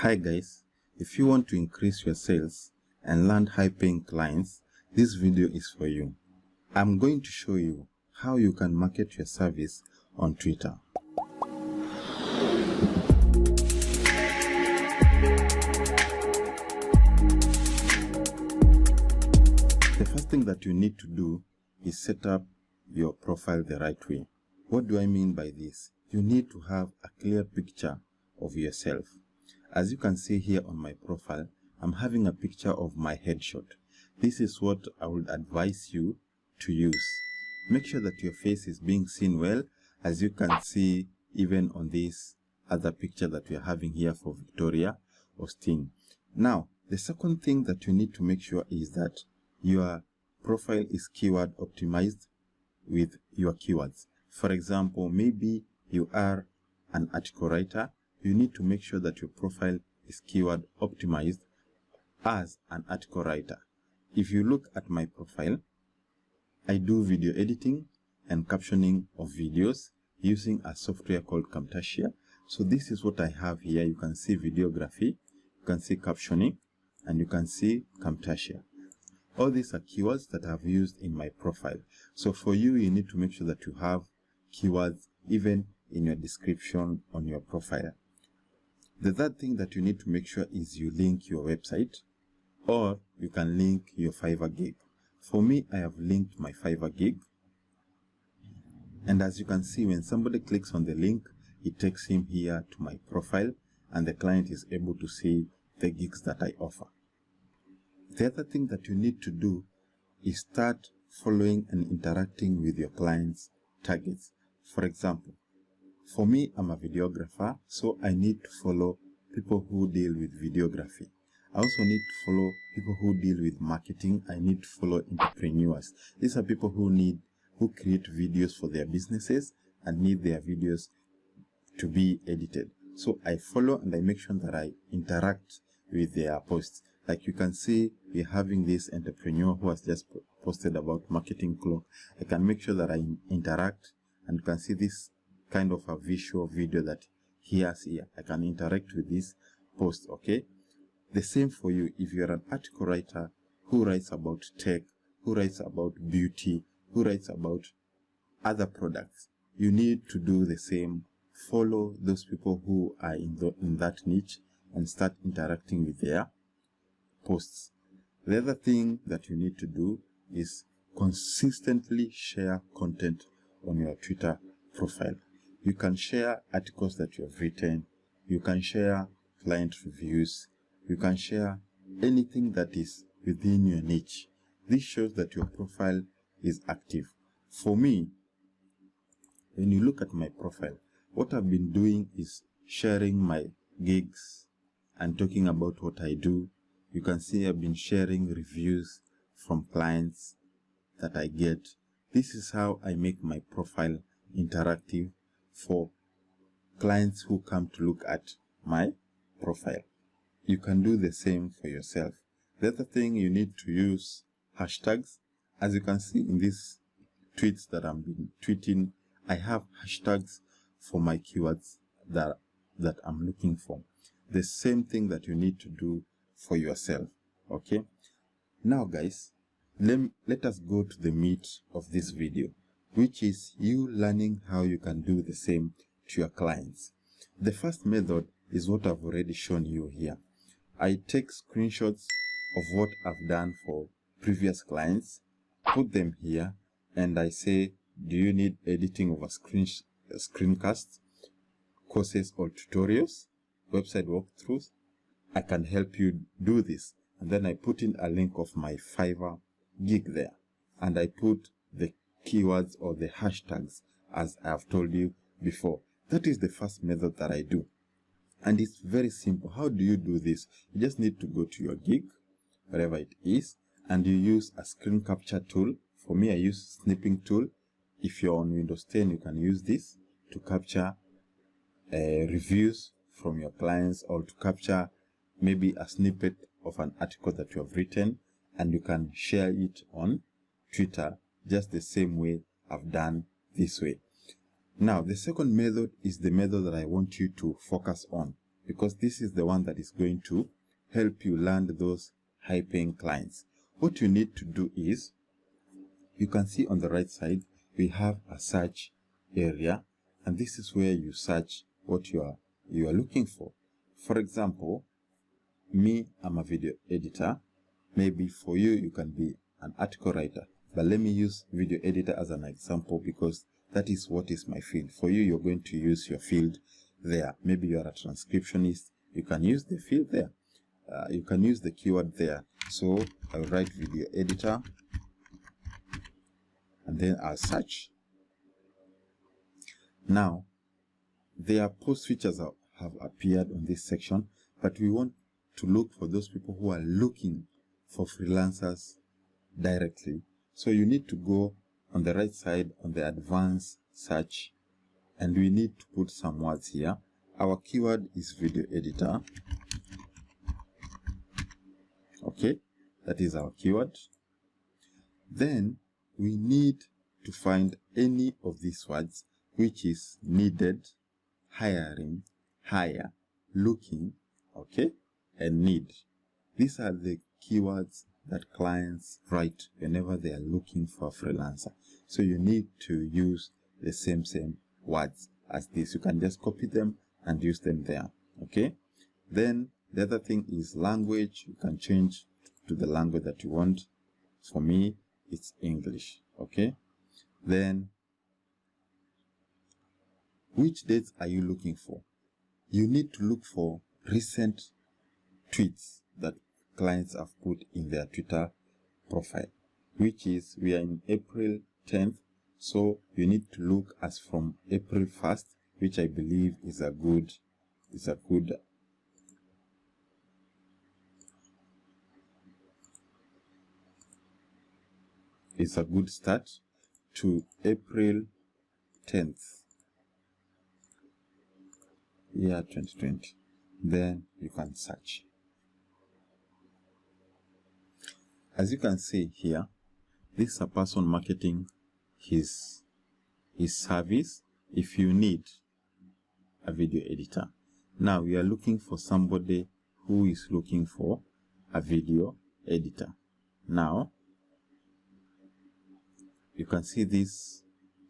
Hi guys, if you want to increase your sales and land high-paying clients, this video is for you. I'm going to show you how you can market your service on Twitter. The first thing that you need to do is set up your profile the right way. What do I mean by this? You need to have a clear picture of yourself. As you can see here on my profile, I'm having a picture of my headshot. This is what I would advise you to use. Make sure that your face is being seen well, as you can see even on this other picture that we are having here for Victoria Austin. Now, the second thing that you need to make sure is that your profile is keyword optimized with your keywords. For example, maybe you are an article writer. You need to make sure that your profile is keyword optimized as an article writer. If you look at my profile, I do video editing and captioning of videos using a software called Camtasia. So this is what I have here. You can see videography, you can see captioning, and you can see Camtasia. All these are keywords that I've used in my profile. So for you, you need to make sure that you have keywords even in your description on your profile. The third thing that you need to make sure is you link your website, or you can link your Fiverr gig. For me, I have linked my Fiverr gig. And as you can see, when somebody clicks on the link, it takes him here to my profile, and the client is able to see the gigs that I offer. The other thing that you need to do is start following and interacting with your clients' targets. For example, for me, I'm a videographer, so I need to follow people who deal with videography. I also need to follow people who deal with marketing. I need to follow entrepreneurs. These are people who create videos for their businesses and need their videos to be edited. So I follow and I make sure that I interact with their posts. Like you can see, we're having this entrepreneur who has just posted about marketing clock. I can make sure that I interact, and you can see this kind of a visual video that he has here. I can interact with this post, okay? The same for you. If you're an article writer who writes about tech, who writes about beauty, who writes about other products, you need to do the same. Follow those people who are in that niche and start interacting with their posts. The other thing that you need to do is consistently share content on your Twitter profile. You can share articles that you have written, you can share client reviews, you can share anything that is within your niche. This shows that your profile is active. For me, when you look at my profile, what I've been doing is sharing my gigs and talking about what I do. You can see I've been sharing reviews from clients that I get. This is how I make my profile interactive for clients who come to look at my profile. You can do the same for yourself. The other thing, you need to use hashtags. As you can see in these tweets that I've been tweeting, I have hashtags for my keywords that I'm looking for. The same thing that you need to do for yourself, okay? Now guys, let us go to the meat of this video, which is you learning how you can do the same to your clients. The first method is what I've already shown you here. I take screenshots of what I've done for previous clients, put them here, and I say, do you need editing of a screencast, courses or tutorials, website walkthroughs? I can help you do this. And then I put in a link of my Fiverr gig there, and I put the keywords or the hashtags as I have told you before. That is the first method that I do, and it's very simple. How do you do this? You just need to go to your gig, wherever it is, and you use a screen capture tool. For me, I use snipping tool. If you're on Windows 10, you can use this to capture reviews from your clients, or to capture maybe a snippet of an article that you have written, and you can share it on Twitter just the same way I've done this way. Now, the second method is the method that I want you to focus on, because this is the one that is going to help you land those high-paying clients. What you need to do is, you can see on the right side, we have a search area, and this is where you search what you are looking for. For example, me, I'm a video editor. Maybe for you, you can be an article writer. But let me use video editor as an example because that is what is my field. For you, you're going to use your field there. Maybe you're a transcriptionist. You can use the field there. You can use the keyword there. So I'll write video editor and then I'll search. Now, there are post features that have appeared on this section, but we want to look for those people who are looking for freelancers directly. So you need to go on the right side on the advanced search, and we need to put some words here. Our keyword is video editor. Okay, that is our keyword. Then we need to find any of these words which is needed, hiring, hire, looking, okay, and need. These are the keywords that clients write whenever they are looking for a freelancer. So you need to use the same words as this. You can just copy them and use them there, okay? Then the other thing is language. You can change to the language that you want. For me, it's English, okay? Then, which dates are you looking for? You need to look for recent tweets that clients have put in their Twitter profile, which is, we are in April 10th, so you need to look as from April 1st, which I believe is a good start to April 10th, year 2020. Then you can search. As you can see here, this is a person marketing his service. If you need a video editor, now we are looking for somebody who is looking for a video editor. Now you can see this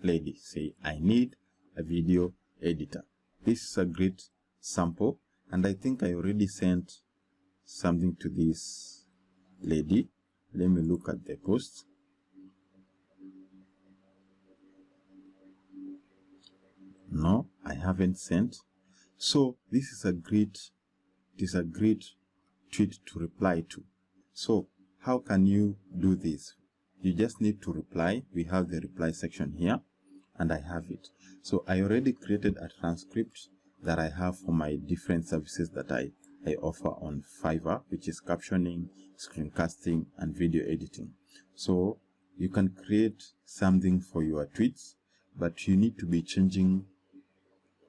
lady say, I need a video editor. This is a great sample, and I think I already sent something to this lady. Let me look at the post. No, I haven't sent. So this is a great tweet to reply to. So how can you do this? You just need to reply. We have the reply section here, and I have it. So I already created a transcript that I have for my different services that I offer on Fiverr, which is captioning, screencasting, and video editing. So you can create something for your tweets, but you need to be changing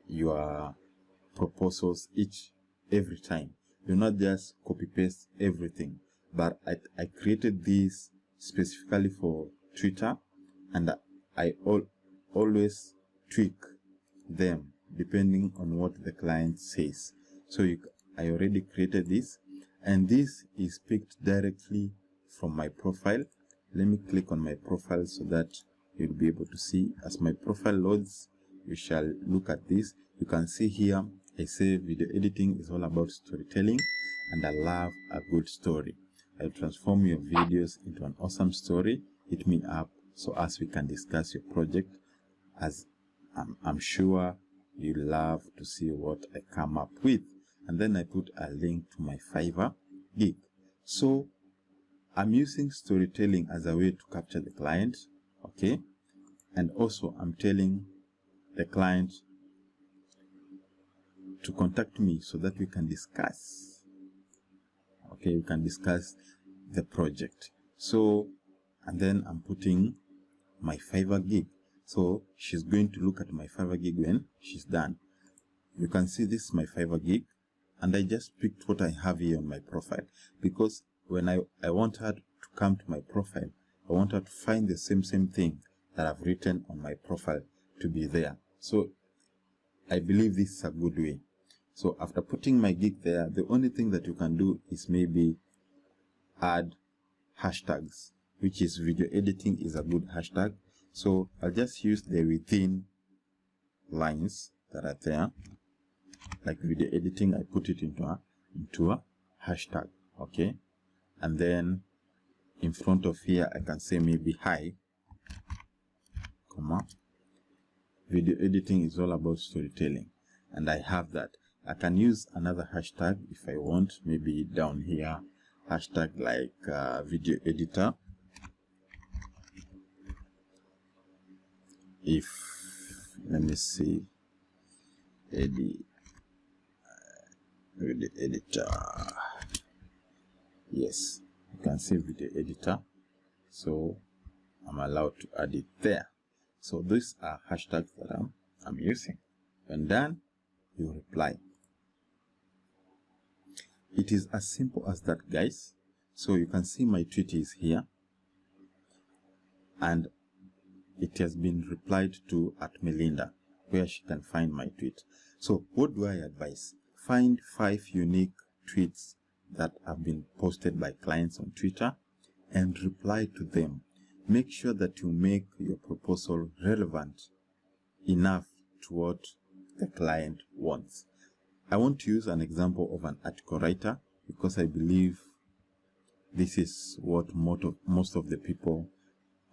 your proposals every time. Do not just copy paste everything. But I created this specifically for Twitter, and I always tweak them depending on what the client says. So I already created this, and this is picked directly from my profile. Let me click on my profile so that you'll be able to see. As my profile loads, we shall look at this. You can see here, I say video editing is all about storytelling, and I love a good story. I'll transform your videos into an awesome story. Hit me up so as we can discuss your project, as I'm sure you love to see what I come up with. And then I put a link to my Fiverr gig. So I'm using storytelling as a way to capture the client, okay? And also I'm telling the client to contact me so that we can discuss. Okay, we can discuss the project. So, and then I'm putting my Fiverr gig. So she's going to look at my Fiverr gig when she's done. You can see this is my Fiverr gig, and I just picked what I have here on my profile, because when I want her to come to my profile, I want her to find the same thing that I've written on my profile to be there. So I believe this is a good way. So after putting my gig there, the only thing that you can do is maybe add hashtags, which is video editing is a good hashtag. So I'll just use the within lines that are there, like video editing. I put it into a hashtag, okay? And then in front of here, I can say maybe hi, comma. Video editing is all about storytelling, and I have that. I can use another hashtag if I want, maybe down here, hashtag like video editor. If, let me see, video editor. Yes, you can see video editor. So I'm allowed to add it there. So these are hashtags that I'm using. When done, you reply. It is as simple as that, guys. So you can see my tweet is here, and it has been replied to at Melinda, where she can find my tweet. So what do I advise? Find 5 unique tweets that have been posted by clients on Twitter and reply to them. Make sure that you make your proposal relevant enough to what the client wants. I want to use an example of an article writer because I believe this is what most of the people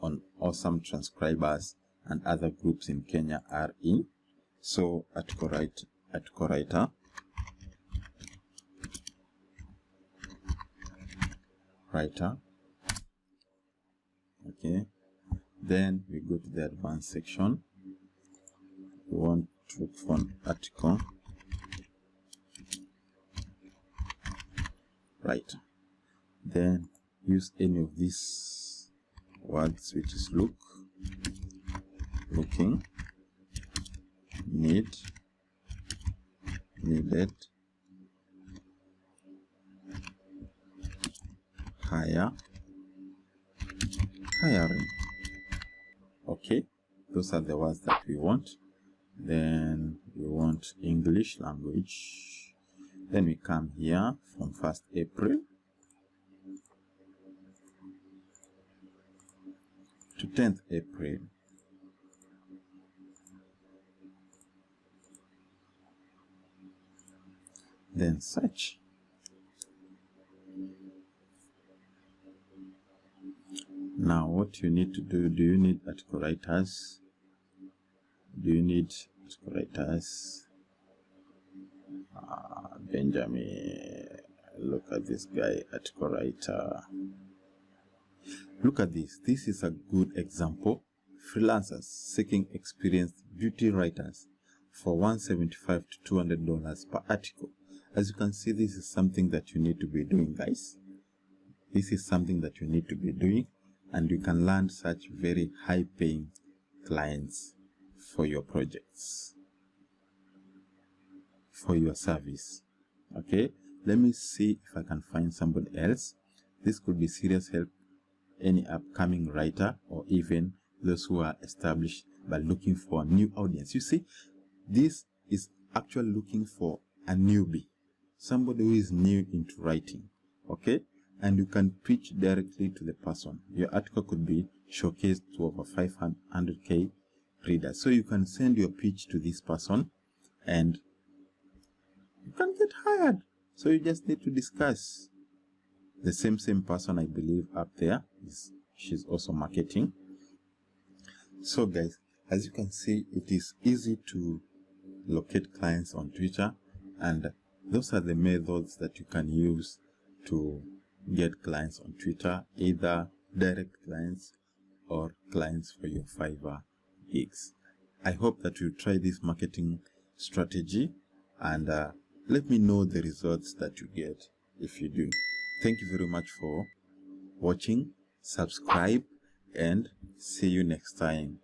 on Awesome Transcribers and other groups in Kenya are in. So article writer, okay. Then we go to the advanced section. We want to look for an article writer. Then use any of these words, which is look, looking, need, needed, hire, hiring. Okay, those are the words that we want. Then we want English language. Then we come here from 1st April to 10th April. Then search. Now what you need to do you need article writers? Do you need article writers? Benjamin, look at this guy, article writer. Look at this. This is a good example. Freelancers seeking experienced beauty writers for $175 to $200 per article. As you can see, this is something that you need to be doing, guys. This is something that you need to be doing, and you can land such very high-paying clients for your projects, for your service. Okay, let me see if I can find somebody else. This could be serious help any upcoming writer, or even those who are established but looking for a new audience. You see, this is actually looking for a newbie, somebody who is new into writing. Okay, and you can pitch directly to the person. Your article could be showcased to over 500k readers. So you can send your pitch to this person and you can get hired. So you just need to discuss. The same person, I believe, up there, she's also marketing. So guys, as you can see, it is easy to locate clients on Twitter, and those are the methods that you can use to get clients on Twitter, either direct clients or clients for your Fiverr gigs. I hope that you try this marketing strategy, and let me know the results that you get if you do. Thank you very much for watching. Subscribe and see you next time.